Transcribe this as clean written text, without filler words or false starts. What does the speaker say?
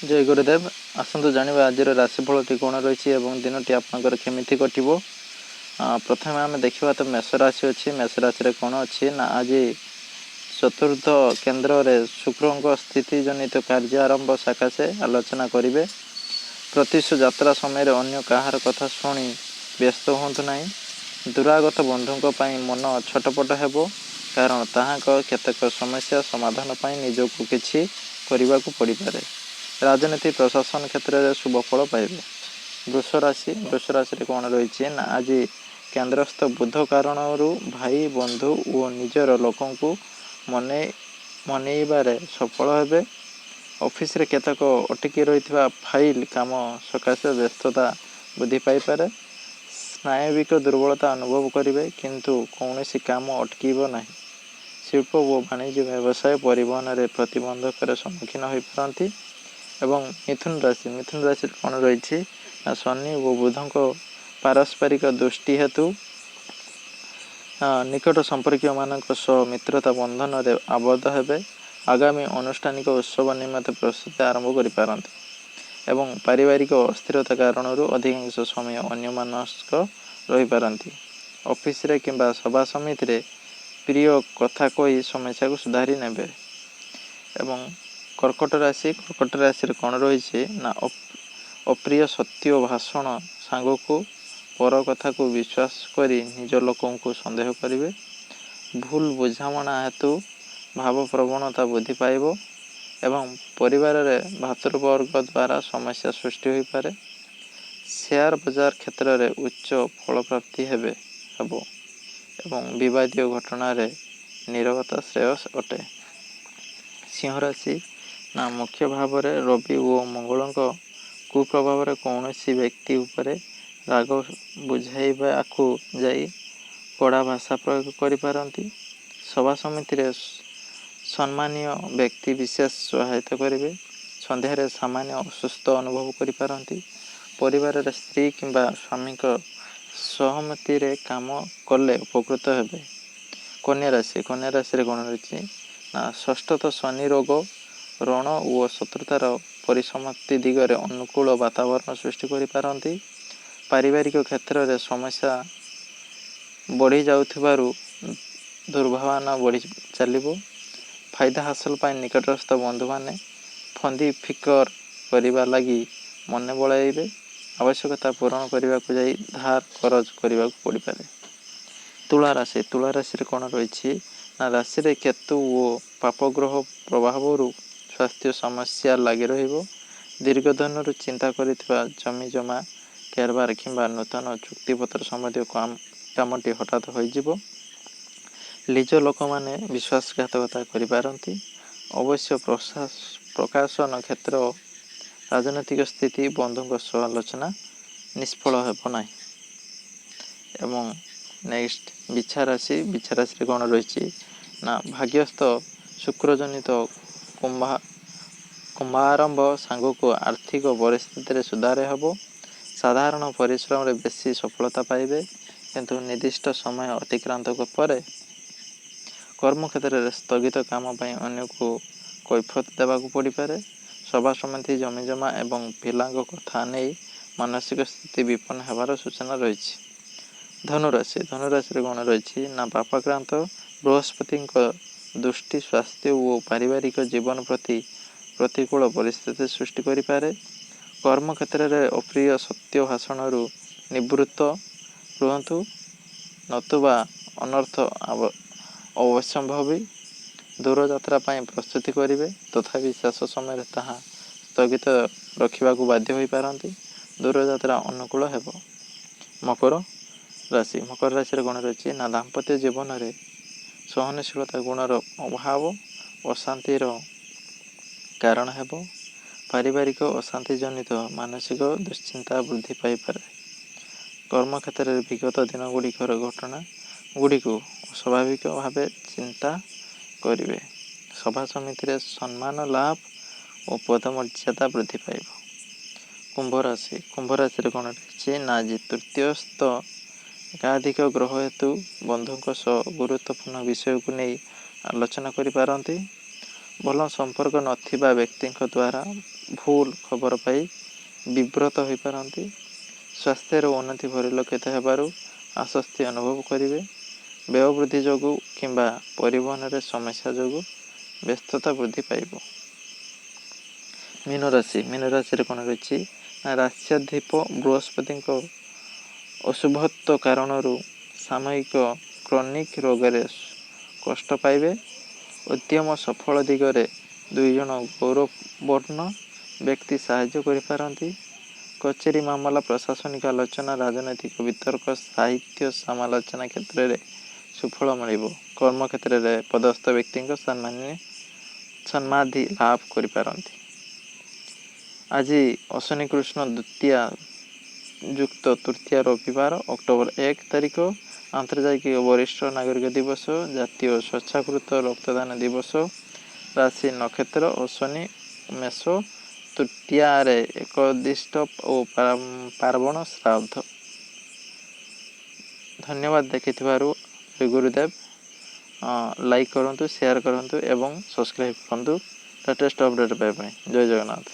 जय गुरुदेव। आसतु जानिबा आज राशिफल कौन रही और दिनटी आपंकर केमिति कटिबो। प्रथम आम देखा तो मेष राशि अच्छी। मेष राशि कौन अच्छी ना आज चतुर्थ केन्द्र रे शुक्र स्थिति जनित कार्य आरंभ सकाशे आलोचना करेंगे। प्रत्युष यात्रा समय अन्य कहार कथा शुणी व्यस्त हूँ ना। दूरागत बंधुों मन छटपट हेबो, कारण ताहाक केतेक समस्या समाधान पर निजक किछि करने को पड़ पारे। राजनीति प्रशासन क्षेत्र में शुभ फल पाइबे। वृष राशि कौन रही ना आज केन्द्रस्थ बुध कारण भाई बंधु और निजर लोकों को मनईबारे सफल हेबे। ऑफिस रे केतक अटकी रही फाइल काम सकाशे व्यस्तता वृद्धि पाइपे। स्नायविक दुर्बलता अनुभव करेंगे, किंतु कौन काम अटकीब ना। शिल्प और वाणिज्य व्यवसाय परिवहन में प्रतिबंधक सम्मुखीन हो पारती। एवं मिथुन राशि कौन रही ना शनि और बुधों पारस्परिक दृष्टि हेतु निकट संपर्क मान मित्रता बंधन में आबद्ध हेबे। आगामी अनुष्ठानिक उत्सव निमित्त प्रस्तुति आरंभ करिपारंती। एवं पारिवारिक अस्थिरता कारण अधिकांश समय अन्यमनस्क रही पारंती। ऑफिस रे किंबा सभा समिति रे प्रिय कथा कही समस्या को सुधारी नेबे। एवं कर्कट राशि कौन रही ना अप्रिय सत्य भाषण सांग को पर कथा को विश्वास करी निज लोकों को संदेह करेंगे। भूल बुझामणा हेतु भाव प्रवणता वृद्धि पाइब एवं परिवार में भातृवर्ग द्वारा समस्या सृष्टि हो पारे। शेयर बाजार क्षेत्र में उच्च फल प्राप्ति हेबे एवं विवादीय घटना रे नीरवता श्रेयस अटे। सिंह राशि ना मुख्य भाव में रवि और मंगल कुप्रभाव कौन व्यक्ति उपरे राग बुझाइबा को जाई कड़ा भाषा प्रयोग करिपारंती। सभा समिति रे सम्मानीय व्यक्ति विशेष सहायता करेंगे। संध्यारे सामान्य असुस्थ अनुभव करिपारंती। परिवार रे स्त्री किंबा स्वामी सहमति रे काम कले उपकृत हेबे। कन्या राशि कौन रही ना षष्ठत शनि रोग रण और शत्रुतार परिसमाप्ति दिगरे अनुकूल वातावरण सृष्टि करिपारंती। पारिवारिक क्षेत्र में समस्या बढ़ी जाउथिबारु दुर्भावना बढ़ी चलिबो। फायदा हासिल पाई निकटस्थ बंधु माने फंदी फिकर करिबा लगी मन बलाइबे। आवश्यकता पूरण करने को जाई धार करज करने को पड़ पारे। तुला राशि कौन रही ना राशि रे केतु और पापग्रह प्रभाव स्वास्थ्य समस्या लगी रहिबो। दीर्घदिन चिंता करितबा जमी जमा कारबार किंबा नूतन चुक्तिपत्र संबंधी कामटी हठात हो निज लोक माने विश्वासघातकता करिपारंती। अवश्य प्रकाशन क्षेत्र राजनैतिक स्थिति बंधुों सह आलोचना निष्फल हेब ना। एवं नेक्स्ट बिछा राशि कौन रही ना भाग्यस्थ शुक्रजनित कुंभारंभ सांग को आर्थिक परिस्थिति सुधार हेब। साधारण परिश्रम रे बेसी सफलता पाइबे, किंतु निर्दिष्ट समय अतिक्रांत पर कर्मक्षेत्र में स्थगित काम अन्य को कैफत देवाक पड़ पारे। सभा समिति जमीजमा एवं पिला कथा नहीं मानसिक स्थिति विपन्न होवार सूचना रही। धनुराशि कौन रही ना पापाक्रांत बृहस्पति दृष्टि स्वास्थ्य और पारिवारिक जीवन प्रति प्रतिकूल परिस्थिति सृष्टि करें। कर्मक्षेत्र में अप्रिय सत्य भाषण निवृत्त रुहतु, नतुबा अनर्थ अवश्यंभावी। दूर यात्रा प्रस्तुति करेंगे, तथापि शेष समय ताहा स्थगित रखा बाध्य हो पारती। दूर यात्रा अनुकूल हेब। मकर राशि कौन रही ना दाम्पत्य जीवन में सहनशीलता गुणर अभाव अशांतिर कारण हेब। पारिवारिक अशांति जनित मानसिक दुश्चिंता वृद्धि पाइपे। कर्मक्षेत्र में विगत दिन गुड़िकर घटना गुड़ी को स्वाभाविक भाव चिंता करेंगे। सभा समिति रे सम्मान लाभ और पदमर्यादा वृद्धि पाइब। कुंभ राशि कौन रही ना आज तृतीयस्थ एकाधिक ग्रह हेतु बंधुों सह गुरुत्वपूर्ण विषय को नहीं आलोचना करिपारंती। भल संपर्क नथिबा व्यक्ति द्वारा ଭୁଲ ଖବର ପାଇ ବିବ୍ରତ ହୋଇପାରନ୍ତି। ସ୍ୱାସ୍ଥ୍ୟର ଉନ୍ନତି ପରିଲକ୍ଷିତ ହେବାରୁ ଆଶ୍ୱସ୍ତି ଅନୁଭବ କରିବେ। ବ୍ୟୟ ବୃଦ୍ଧି ଯୋଗୁଁ କିମ୍ବା ପରିବହନରେ ସମସ୍ୟା ଯୋଗୁଁ ବ୍ୟସ୍ତତା ବୃଦ୍ଧି ପାଇବ। ମୀନ ରାଶିରେ କ'ଣ ରହିଛି ନା ରାଶ୍ୟାଧିପ ବୃହସ୍ପତିଙ୍କ ଅଶୁଭତ୍ୱ କାରଣରୁ ସାମୟିକ କ୍ରନିକ୍ ରୋଗରେ କଷ୍ଟ ପାଇବେ। ଉଦ୍ୟମ ସଫଳ ଦିଗରେ 2 ଜଣ ଗୌରବର୍ଣ୍ଣ ବ୍ୟକ୍ତି ସାହାଯ୍ୟ କରିପାରନ୍ତି। କଚେରୀ ମାମଲା, ପ୍ରଶାସନିକ ଆଲୋଚନା, ରାଜନୈତିକ ବିତର୍କ, ସାହିତ୍ୟ ସମାଲୋଚନା କ୍ଷେତ୍ରରେ ସୁଫଳ ମିଳିବ। କର୍ମକ୍ଷେତ୍ରରେ ପଦସ୍ଥ ବ୍ୟକ୍ତିଙ୍କ ସମ୍ମାଧି ଲାଭ କରିପାରନ୍ତି। ଆଜି ଅଶ୍ୱିନୀ କୃଷ୍ଣ ଦ୍ୱିତୀୟା ଯୁକ୍ତ ତୃତୀୟା ରବିବାର ଅକ୍ଟୋବର 1 ତାରିଖ ଆନ୍ତର୍ଜାତିକ ବରିଷ୍ଠ ନାଗରିକ ଦିବସ, ଜାତୀୟ ସ୍ୱେଚ୍ଛାକୃତ ରକ୍ତଦାନ ଦିବସ। ରାଶି ନକ୍ଷତ୍ର ଅଶ୍ୱିନୀ, ମେଷ। ତୃତୀୟାରେ ଏକଦିଷ୍ଟ ଓ ପାର୍ବଣ ଶ୍ରାଦ୍ଧ। ଧନ୍ୟବାଦ ଦେଖିଥିବାରୁ ଗୁରୁଦେବ। ଲାଇକ୍ କରନ୍ତୁ, ସେୟାର କରନ୍ତୁ ଏବଂ ସବସ୍କ୍ରାଇବ୍ କରନ୍ତୁ। ଲେଟେଷ୍ଟ ଅପଡ଼େଟ୍ ପାଇବା ପାଇଁ। ଜୟ ଜଗନ୍ନାଥ।